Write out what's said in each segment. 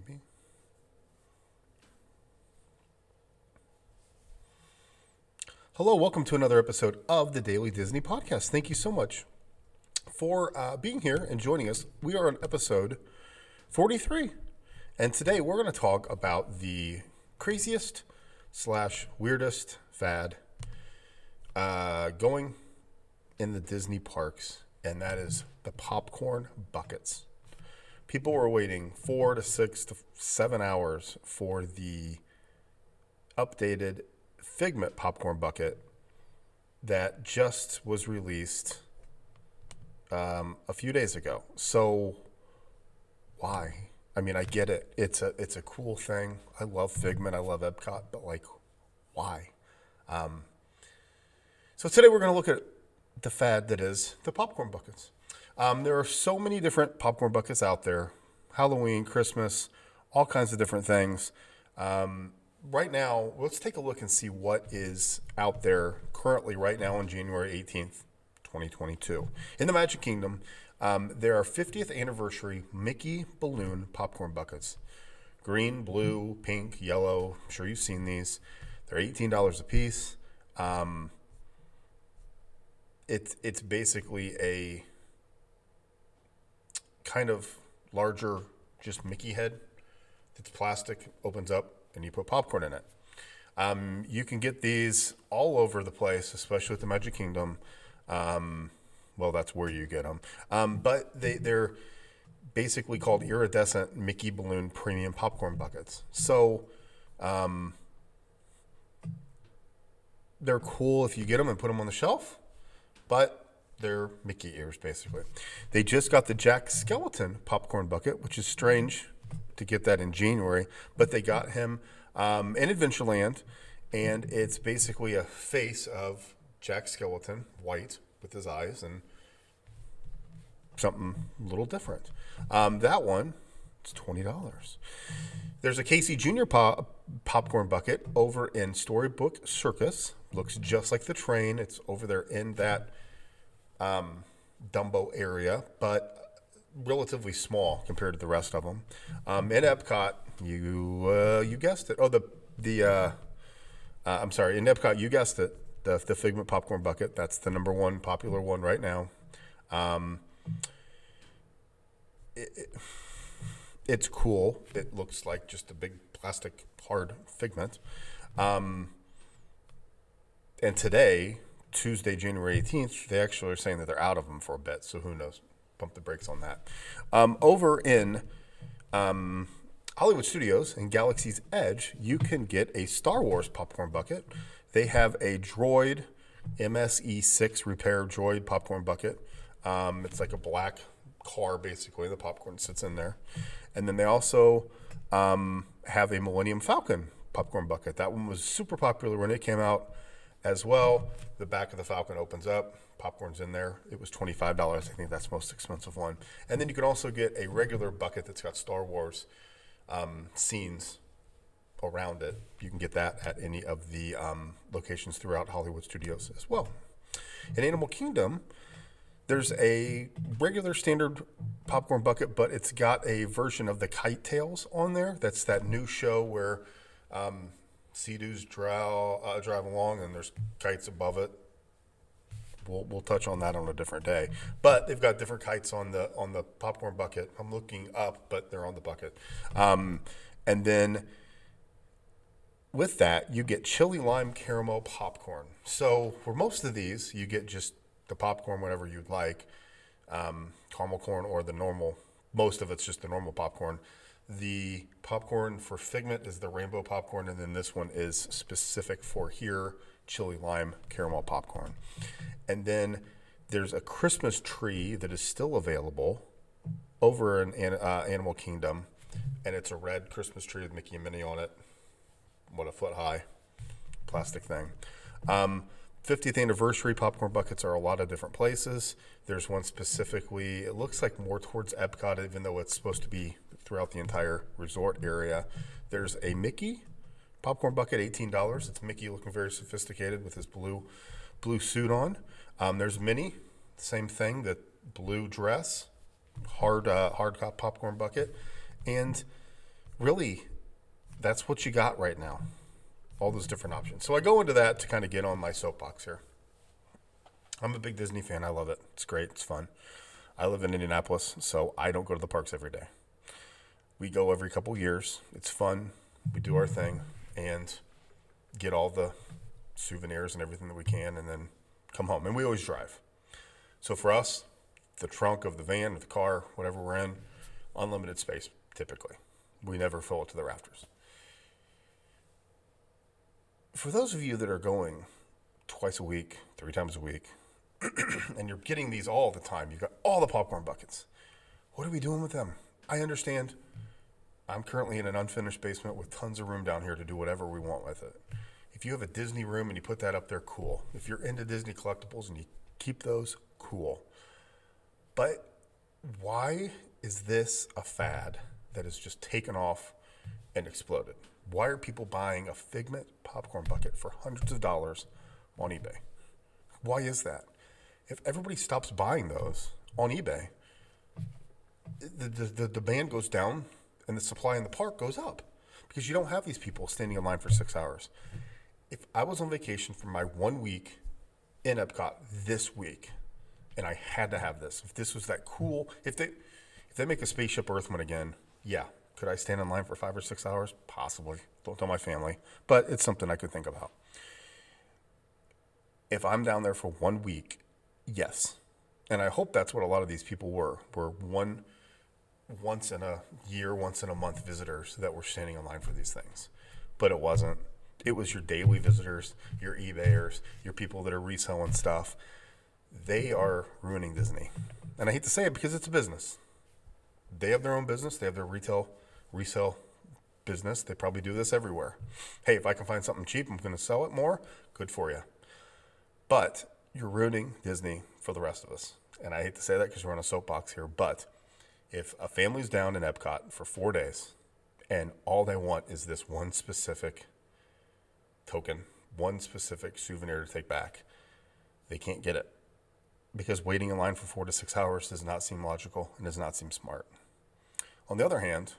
maybe. Hello, welcome to another episode of the Daily Disney Podcast. Thank you so much for being here and joining us. We are on episode 43, and today we're going to talk about the craziest / weirdest fad going in the Disney parks, and that is the popcorn buckets. People were waiting 4 to 6 to 7 hours for the updated Figment popcorn bucket that just was released a few days ago. So why? I mean, I get it. It's a cool thing. I love Figment. I love Epcot, but like, why? So today we're going to look at the fad that is the popcorn buckets. There are so many different popcorn buckets out there. Halloween, Christmas, all kinds of different things. Right now, let's take a look and see what is out there currently right now on January 18th, 2022. In the Magic Kingdom, there are 50th anniversary Mickey balloon popcorn buckets. Green, blue, pink, yellow. I'm sure you've seen these. They're $18 a piece. It's basically a kind of larger, just Mickey head. It's plastic, opens up, and you put popcorn in it. You can get these all over the place, especially at the Magic Kingdom. Well, that's where you get them. But they're basically called iridescent Mickey balloon premium popcorn buckets. So they're cool if you get them and put them on the shelf, but they're Mickey ears, basically. They just got the Jack Skeleton popcorn bucket, which is strange to get that in January, but they got him in Adventureland, and it's basically a face of Jack Skeleton, white with his eyes, and something a little different. That one, it's $20. There's a Casey Jr. popcorn bucket over in Storybook Circus. Looks just like the train. It's over there in that Dumbo area, but relatively small compared to the rest of them. In Epcot, you guessed it. I'm sorry. In Epcot, you guessed it. The Figment popcorn bucket. That's the number one popular one right now. It's cool. It looks like just a big plastic hard Figment. And today, Tuesday, January 18th, they actually are saying that they're out of them for a bit. So who knows? Pump the brakes on that. Over in Hollywood Studios and Galaxy's Edge, you can get a Star Wars popcorn bucket. They have a Droid MSE6 repair Droid popcorn bucket. It's like a black car, basically. The popcorn sits in there. And then they also have a Millennium Falcon popcorn bucket. That one was super popular when it came out as well. The back of the Falcon opens up. Popcorn's in there. It was $25. I think that's the most expensive one. And then you can also get a regular bucket that's got Star Wars scenes around it. You can get that at any of the locations throughout Hollywood Studios as well. In Animal Kingdom, there's a regular standard popcorn bucket, but it's got a version of the Kite Tales on there. That's that new show where Sea-Doos drive along and there's kites above it. We'll touch on that on a different day. But they've got different kites on the popcorn bucket. I'm looking up, but they're on the bucket. And then with that, you get chili lime caramel popcorn. So for most of these, you get just the popcorn, whatever you'd like, caramel corn or the normal. Most of it's just the normal popcorn. The popcorn for Figment is the rainbow popcorn, and then this one is specific for here, chili lime caramel popcorn. And then there's a Christmas tree that is still available over in Animal Kingdom, and it's a red Christmas tree with Mickey and Minnie on it. What, a foot high plastic thing. 50th anniversary popcorn buckets are a lot of different places. There's one specifically, it looks like more towards Epcot, even though it's supposed to be throughout the entire resort area. There's a Mickey popcorn bucket, $18. It's Mickey looking very sophisticated with his blue suit on. There's Minnie, same thing, the blue dress, hard popcorn bucket. And really, that's what you got right now. All those different options. So I go into that to kind of get on my soapbox here. I'm a big Disney fan. I love it. It's great. It's fun. I live in Indianapolis, so I don't go to the parks every day. We go every couple years. It's fun. We do our thing and get all the souvenirs and everything that we can and then come home. And we always drive. So for us, the trunk of the van or the car, whatever we're in, unlimited space typically. We never fill it to the rafters. For those of you that are going twice a week, 3 times a week, and you're getting these all the time, you've got all the popcorn buckets. What are we doing with them? I understand. I'm currently in an unfinished basement with tons of room down here to do whatever we want with it. If you have a Disney room and you put that up there, cool. If you're into Disney collectibles and you keep those, cool. But why is this a fad that has just taken off and exploded? Why are people buying a Figment popcorn bucket for hundreds of dollars on eBay? Why is that? If everybody stops buying those on eBay, the demand goes down and the supply in the park goes up because you don't have these people standing in line for 6 hours. If I was on vacation for my 1 week in Epcot this week and I had to have this, if this was that cool, if they make a Spaceship Earth one again, yeah. Could I stand in line for 5 or 6 hours? Possibly. Don't tell my family. But it's something I could think about. If I'm down there for 1 week, yes. And I hope that's what a lot of these people were once in a year, once in a month visitors that were standing in line for these things. But it wasn't. It was your daily visitors, your eBayers, your people that are reselling stuff. They are ruining Disney. And I hate to say it because it's a business. They have their own business. They have their resale business. They probably do this everywhere. Hey, if I can find something cheap, I'm going to sell it more. Good for you. But you're ruining Disney for the rest of us. And I hate to say that because we're on a soapbox here. But if a family's down in Epcot for 4 days and all they want is this one specific token, one specific souvenir to take back, they can't get it. Because waiting in line for 4 to 6 hours does not seem logical and does not seem smart. On the other hand,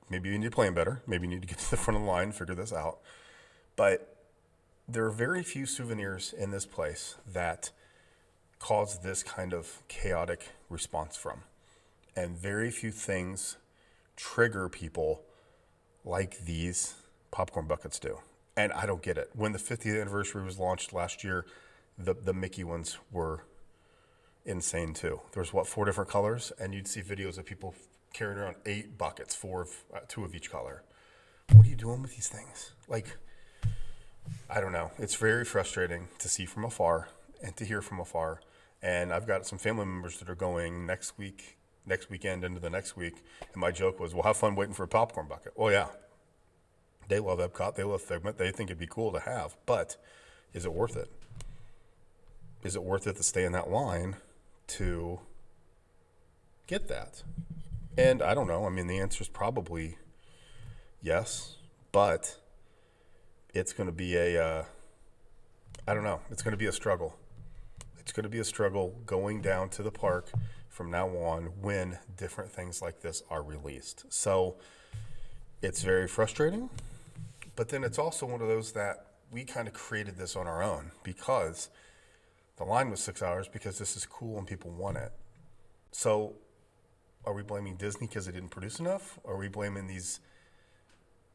maybe you need to plan better. Maybe you need to get to the front of the line and figure this out. But there are very few souvenirs in this place that cause this kind of chaotic response from. And very few things trigger people like these popcorn buckets do. And I don't get it. When the 50th anniversary was launched last year, the Mickey ones were insane too. There was 4 different colors, and you'd see videos of people carrying around 8 buckets, 2 of each color. What are you doing with these things? Like, I don't know. It's very frustrating to see from afar and to hear from afar. And I've got some family members that are going next weekend into the next week. And my joke was, well, have fun waiting for a popcorn bucket. Well, yeah. They love Epcot. They love Figment. They think it'd be cool to have. But is it worth it? Is it worth it to stay in that line to get that? And I don't know. I mean, the answer is probably yes. But it's going to be I don't know. It's going to be a struggle. It's going to be a struggle going down to the park from now on when different things like this are released. So it's very frustrating, but then it's also one of those that we kind of created this on our own because the line was 6 hours because this is cool and people want it. So are we blaming Disney because they didn't produce enough? Are we blaming these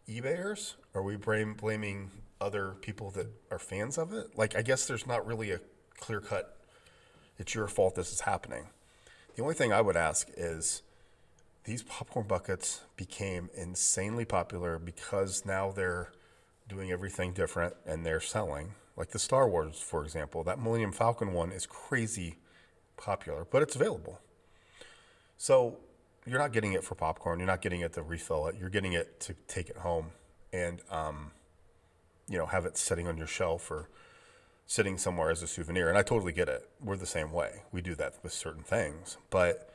eBayers? Are we blaming other people that are fans of it? Like, I guess there's not really a clear cut, it's your fault this is happening. The only thing I would ask is these popcorn buckets became insanely popular because now they're doing everything different and they're selling. Like the Star Wars, for example, that Millennium Falcon one is crazy popular, but it's available. So you're not getting it for popcorn. You're not getting it to refill it. You're getting it to take it home and, have it sitting on your shelf or sitting somewhere as a souvenir. And I totally get it. We're the same way. We do that with certain things. But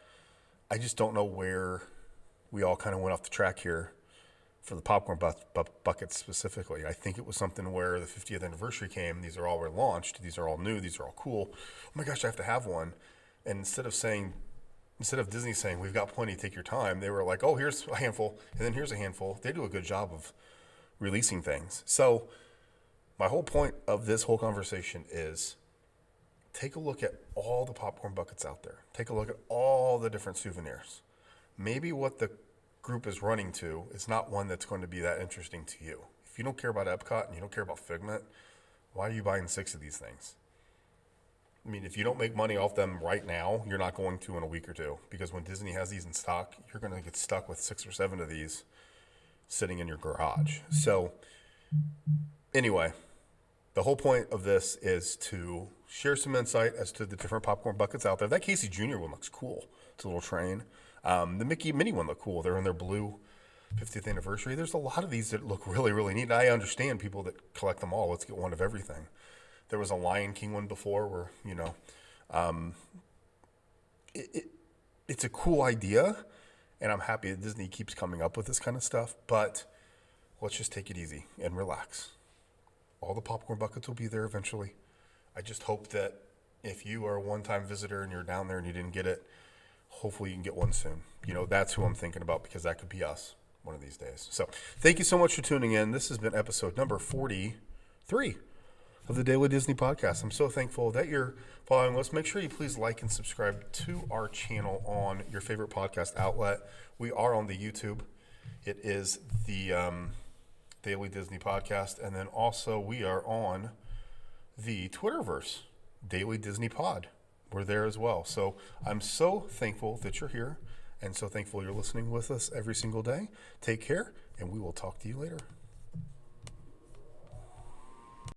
I just don't know where we all kind of went off the track here for the popcorn buckets specifically. I think it was something where the 50th anniversary came. These are all relaunched. These are all new. These are all cool. Oh my gosh, I have to have one. And instead of saying, instead of Disney saying, we've got plenty, take your time, they were like, oh, here's a handful, and then here's a handful. They do a good job of releasing things. So my whole point of this whole conversation is take a look at all the popcorn buckets out there. Take a look at all the different souvenirs. Maybe what the group is running to is not one that's going to be that interesting to you. If you don't care about Epcot and you don't care about Figment, why are you buying 6 of these things? I mean, if you don't make money off them right now, you're not going to in a week or two. Because when Disney has these in stock, you're going to get stuck with 6 or 7 of these sitting in your garage. So anyway, the whole point of this is to share some insight as to the different popcorn buckets out there. That Casey Jr. one looks cool. It's a little train. The Mickey Minnie one looked cool. They're in their blue 50th anniversary. There's a lot of these that look really, really neat. And I understand people that collect them all. Let's get one of everything. There was a Lion King one before where, you know, it's a cool idea, and I'm happy that Disney keeps coming up with this kind of stuff, but let's just take it easy and relax. All the popcorn buckets will be there eventually. I just hope that if you are a one-time visitor and you're down there and you didn't get it, hopefully you can get one soon. You know, that's who I'm thinking about, because that could be us one of these days. So thank you so much for tuning in. This has been episode number 43 of the Daily Disney Podcast. I'm so thankful that you're following us. Make sure you please like and subscribe to our channel on your favorite podcast outlet. We are on the YouTube. It is the Daily Disney Podcast. And then also we are on the Twitterverse, Daily Disney Pod. We're there as well. So I'm so thankful that you're here and so thankful you're listening with us every single day. Take care, and we will talk to you later.